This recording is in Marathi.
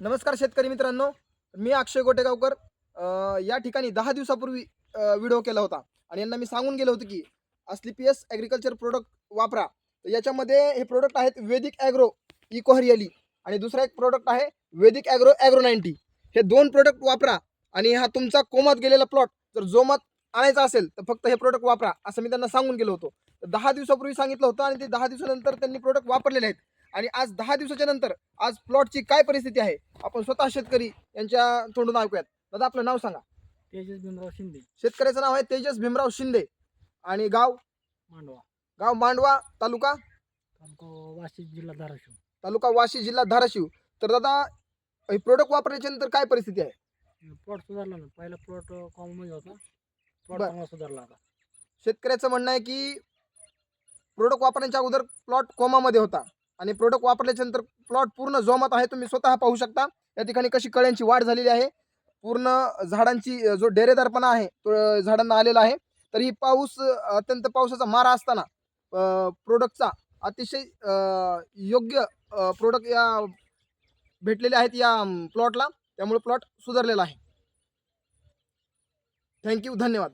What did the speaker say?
नमस्कार शेतकरी मित्रांनो, मी अक्षय गोटेगावकर. या ठिकाणी 10 दिवसापूर्वी व्हिडिओ केला होता आणि यांना मी सांगून गेलो होतो की अस्क्लेपियस ॲग्रिकल्चर प्रोडक्ट वापरा. तर याच्यामध्ये हे प्रोडक्ट आहेत वेदिक ॲग्रो इको हरियाली आणि दुसरा एक प्रोडक्ट आहे वेदिक ॲग्रो ॲग्रो 90. हे 2 प्रोडक्ट वापरा आणि हा तुमचा कोमात गेलेला प्लॉट जर जोमात आणायचा असेल तर फक्त हे प्रोडक्ट वापरा, असं मी त्यांना सांगून गेलो होतो. 10 दिवसापूर्वी सांगितलं होतं आणि ते 10 दिवसानंतर त्यांनी प्रोडक्ट वापरलेले आहेत. आणि आज 10 दिवसाच्या नंतर आज प्लॉटची काय परिस्थिती आहे आपण स्वतः शेतकरी यांच्या तोंडून ऐकूयात. दादा, आपलं नाव सांगा. तेजस भीमराव शिंदे, शेतकऱ्याचं नाव आहे तेजस भीमराव शिंदे आणि गाव मांडवा, गाव मांडवा, तालुका वाशी, जिल्हा धाराशिव. तालुका वाशी, जिल्हा धाराशिव. तर दादा, हे प्रोडक्ट वापरायच्या नंतर काय परिस्थिती आहे? प्लॉट सुधारला ना. पहिला प्लॉट कॉममध्ये होता, प्लॉट बरं. चांगला सुधारला आता. शेतकऱ्याचं म्हणणं आहे की प्रोडक्ट वापरण्याच्या अगोदर प्लॉट कोमामध्ये होता आणि प्रोडक्ट वापरल्याच्या नंतर प्लॉट पूर्ण जोमात आहे. तुम्ही स्वतः पाहू शकता या ठिकाणी कशी कळ्यांची वाढ झालेली आहे. पूर्ण झाडांची जो डेरेदारपणा आहे तो झाडांना आलेला आहे. तरी पाऊस अत्यंत पावसाचा मारा असताना प्रोडक्टचा अतिशय योग्य प्रोडक्ट या भेटलेले आहेत या प्लॉटला. त्यामुळे प्लॉट सुधारलेला आहे. थँक्यू, धन्यवाद.